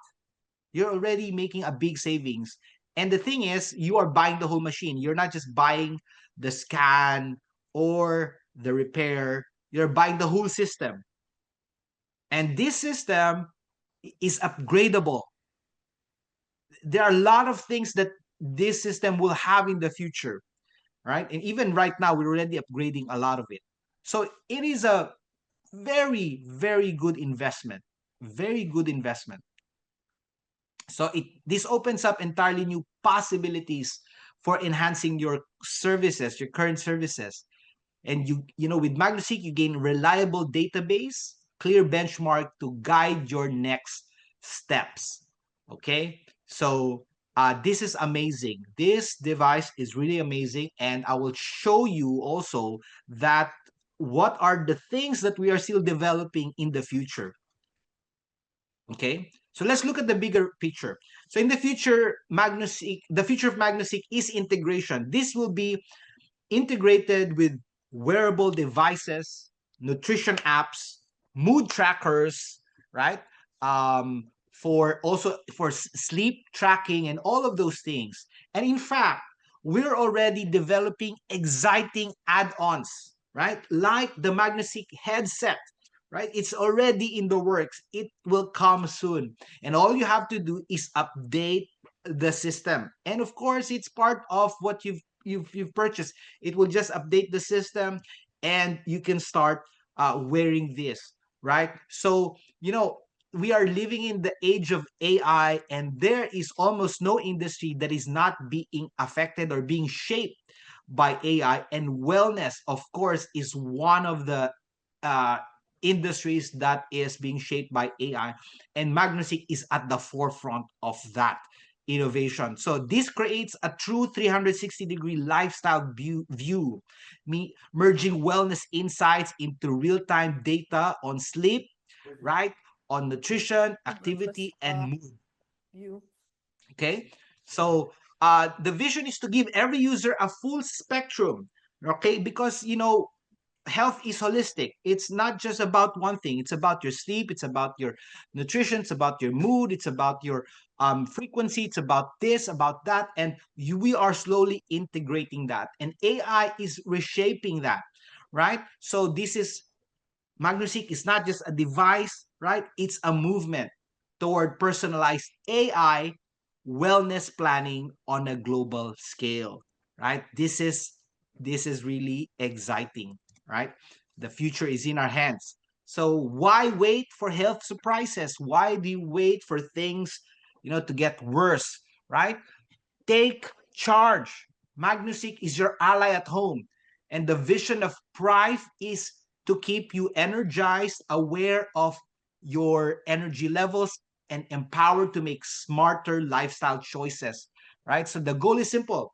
You're already making a big savings. And the thing is, you are buying the whole machine. You're not just buying the scan or the repair, you're buying the whole system. And this system is upgradable. There are a lot of things that this system will have in the future, right? And even right now, we're already upgrading a lot of it. So it is a very, very good investment. Very good investment. So this opens up entirely new possibilities for enhancing your services, your current services. And with MagnoSeek, you gain reliable database, clear benchmark to guide your next steps. Okay, so this is amazing. This device is really amazing, and I will show you also that what are the things that we are still developing in the future. Okay, so let's look at the bigger picture. So in the future, the future of MagnoSeek is integration. This will be integrated with wearable devices, nutrition apps, mood trackers, right? For sleep tracking and all of those things. And in fact, we're already developing exciting add-ons, right? Like the MagnoSeek headset, right? It's already in the works. It will come soon. And all you have to do is update the system. And of course, it's part of what you've purchased. It will just update the system, and you can start wearing this, right? So we are living in the age of AI, and there is almost no industry that is not being affected or being shaped by AI. And wellness, of course, is one of the uh, industries that is being shaped by AI, and MagnoSeek is at the forefront of that innovation. So this creates a true 360-degree lifestyle view, merging wellness insights into real-time data on sleep, right? On nutrition, activity, and mood. Okay, so the vision is to give every user a full spectrum. Okay, because health is holistic. It's not just about one thing. It's about your sleep, it's about your nutrition, it's about your mood, it's about your frequency, it's about this, about that. And we are slowly integrating that, and AI is reshaping that, right? So this is MagnoSeek is not just a device, right? It's a movement toward personalized AI wellness planning on a global scale, right? This is really exciting, right? The future is in our hands. So why wait for health surprises? Why do you wait for things, to get worse, right? Take charge. MagnoSeek is your ally at home. And the vision of Prive is to keep you energized, aware of your energy levels, and empowered to make smarter lifestyle choices, right? So the goal is simple.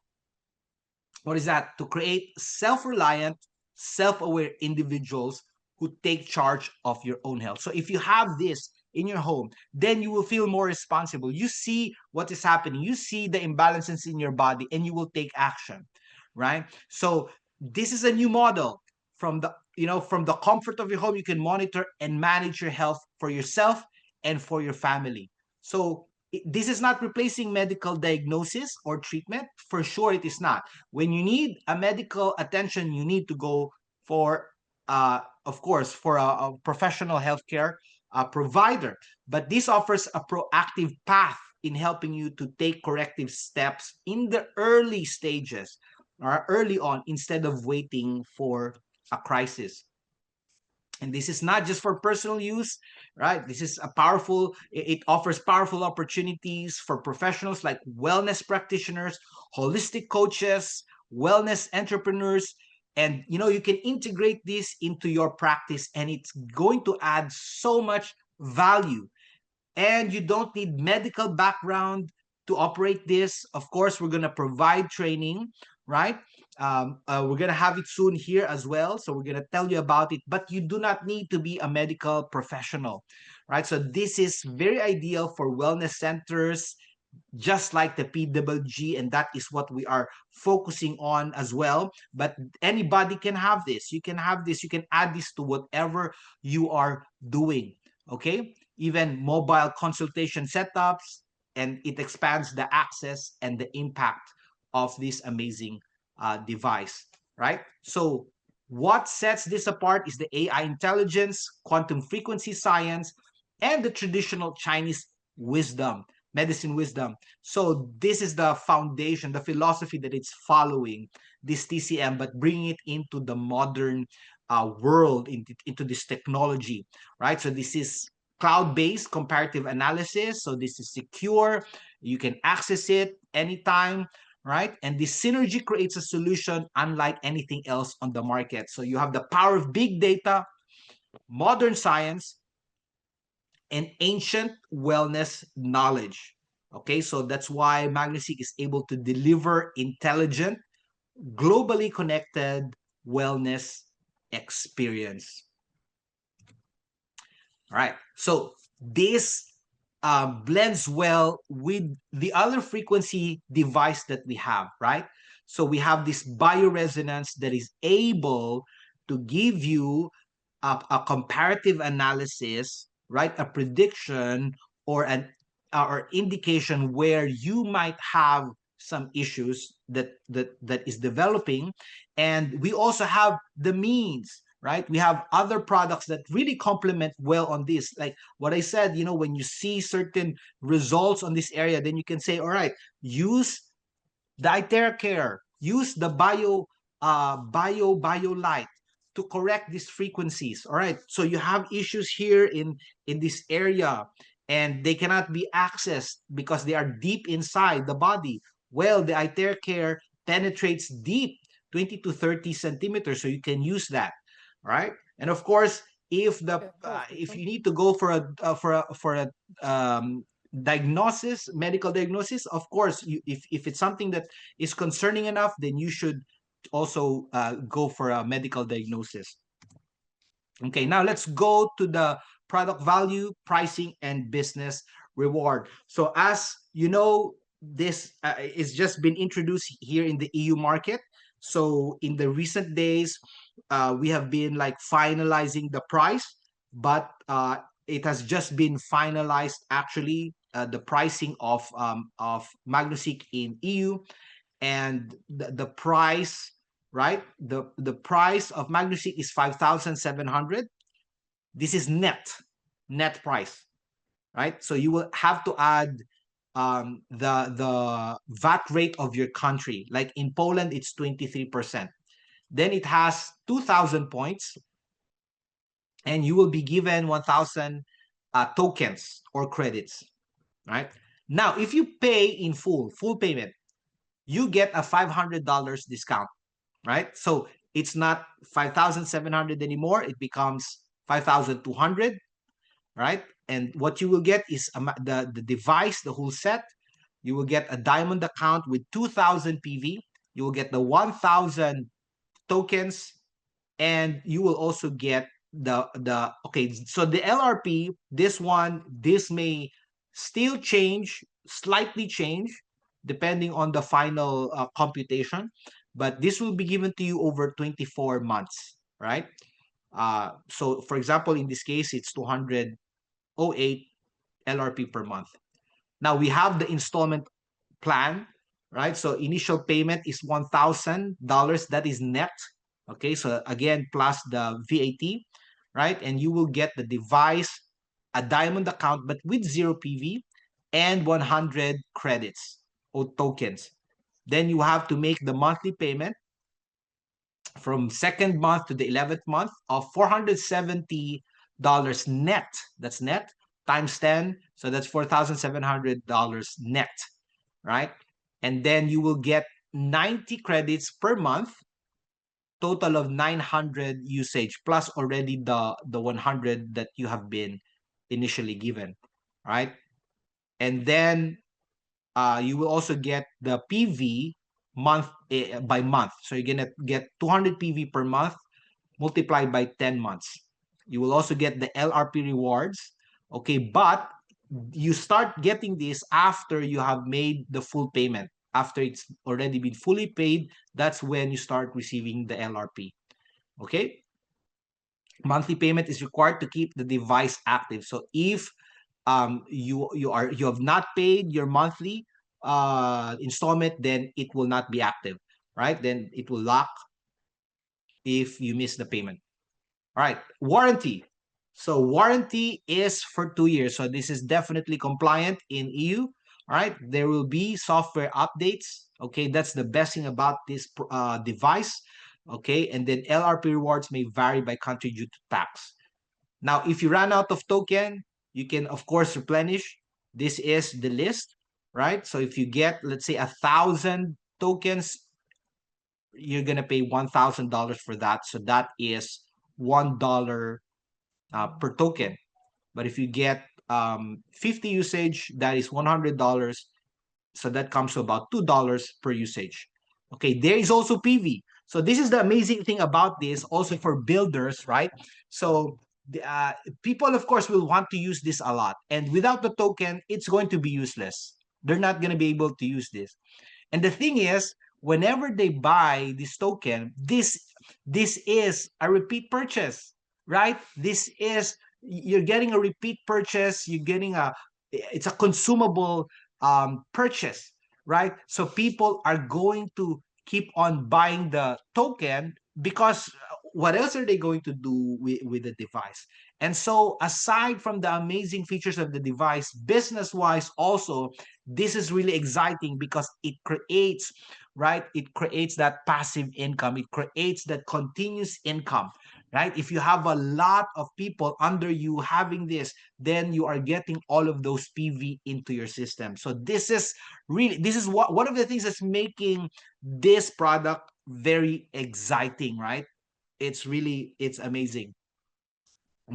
What is that? To create self-reliant, self-aware individuals who take charge of your own health. So if you have this in your home, then you will feel more responsible. You see what is happening, you see the imbalances in your body, and you will take action, right? So this is a new model. From the comfort of your home, you can monitor and manage your health for yourself and for your family. So this is not replacing medical diagnosis or treatment. For sure, it is not. When you need a medical attention, you need to go for, of course, for a professional healthcare provider. But this offers a proactive path in helping you to take corrective steps in the early stages or early on, instead of waiting for a crisis. And this is not just for personal use, right? This is it offers powerful opportunities for professionals like wellness practitioners, holistic coaches, wellness entrepreneurs. And you can integrate this into your practice, and it's going to add so much value. and you don't need medical background to operate this. Of course, we're going to provide training, right? We're going to have it soon here as well. So we're going to tell you about it, but you do not need to be a medical professional, right? So this is very ideal for wellness centers, just like the PWG, and that is what we are focusing on as well. But anybody can have this. You can have this. You can add this to whatever you are doing. Okay, even mobile consultation setups, and it expands the access and the impact of this amazing device, right? So what sets this apart is the AI intelligence, quantum frequency science, and the traditional Chinese wisdom, medicine wisdom. So this is the foundation, the philosophy that it's following, this TCM, but bringing it into the modern world, into this technology, right? So this is cloud-based comparative analysis. So this is secure. You can access it anytime, right? And this synergy creates a solution unlike anything else on the market. So you have the power of big data, modern science, and ancient wellness knowledge. Okay, so that's why MagnaSeek is able to deliver intelligent, globally connected wellness experience. All right, so this blends well with the other frequency device that we have, right? So we have this bioresonance that is able to give you a comparative analysis, right? A prediction or an or indication where you might have some issues that is developing. And we also have the means, right? We have other products that really complement well on this. Like what I said, when you see certain results on this area, then you can say, all right, use the ITeraCare, use the BioLite to correct these frequencies. All right, so you have issues here in this area, and they cannot be accessed because they are deep inside the body. Well, the ITeraCare penetrates deep, 20 to 30 centimeters, so you can use that. All right, and of course, if you need to go for a diagnosis, medical diagnosis, of course, if it's something that is concerning enough, then you should also go for a medical diagnosis. Okay, now let's go to the product value, pricing, and business reward. So as you know, this is just been introduced here in the EU market. So in the recent days, we have been like finalizing the price, but it has just been finalized actually, the pricing of MagnaSeek in EU, and the price, right? The price of MagnaSeek is 5,700. This is net price, right? So you will have to add the VAT rate of your country. Like in Poland, it's 23%. Then it has 2,000 points, and you will be given 1,000 tokens or credits, right? Now, if you pay in full payment, you get a $500 discount, right? So it's not 5,700 anymore. It becomes 5,200, right? And what you will get is the device, the whole set. You will get a diamond account with 2,000 PV. You will get the 1,000 tokens, and you will also get okay. So the LRP, this may still change, slightly change, depending on the final computation, but this will be given to you over 24 months, right? So for example, in this case, it's 208 LRP per month. Now we have the installment plan, right? So initial payment is $1,000. That is net. Okay, so again, plus the VAT, right? And you will get the device, a diamond account, but with 0 PV, and 100 credits or tokens. Then you have to make the monthly payment from second month to the 11th month of $470 net. That's net times 10. So that's $4,700 net, right? And then you will get 90 credits per month, total of 900 usage, plus already the 100 that you have been initially given. right? And then you will also get the PV by month. So you're gonna get 200 PV per month multiplied by 10 months. You will also get the LRP rewards. Okay, but you start getting this after you have made the full payment. After it's already been fully paid, that's when you start receiving the LRP. Okay, monthly payment is required to keep the device active. So if you have not paid your monthly installment, then it will not be active, right? Then it will lock if you miss the payment. All right, warranty. So warranty is for 2 years. So this is definitely compliant in EU. All right, there will be software updates. Okay, that's the best thing about this device. Okay, and then LRP rewards may vary by country due to tax. Now, if you run out of token, you can of course replenish. This is the list, right? So if you get, let's say, 1,000 tokens, you're gonna pay $1,000 for that. So that is $1 per token. But if you get 50 usage, that is $100. So that comes to about $2 per usage. Okay, there is also PV. So this is the amazing thing about this, also for builders, right? So people, of course, will want to use this a lot. And without the token, it's going to be useless. They're not going to be able to use this. And the thing is, whenever they buy this token, this is a repeat purchase, right? This is, you're getting a repeat purchase. You're getting it's a consumable purchase, right? So people are going to keep on buying the token because what else are they going to do with the device? And so, aside from the amazing features of the device, business wise, also, this is really exciting because it creates, right? It creates that passive income, it creates that continuous income, right? If you have a lot of people under you having this, then you are getting all of those PV into your system. So this is what one of the things that's making this product very exciting, right? It's amazing.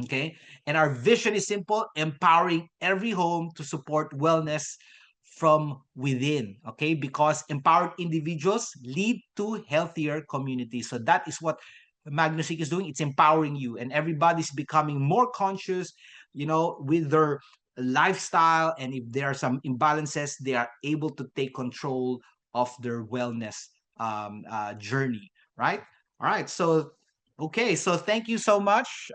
Okay, and our vision is simple: empowering every home to support wellness from within. Okay, because empowered individuals lead to healthier communities. So that is what Magnusik is doing. It's empowering you, and everybody's becoming more conscious, with their lifestyle. And if there are some imbalances, they are able to take control of their wellness journey, right? All right, so okay, so thank you so much.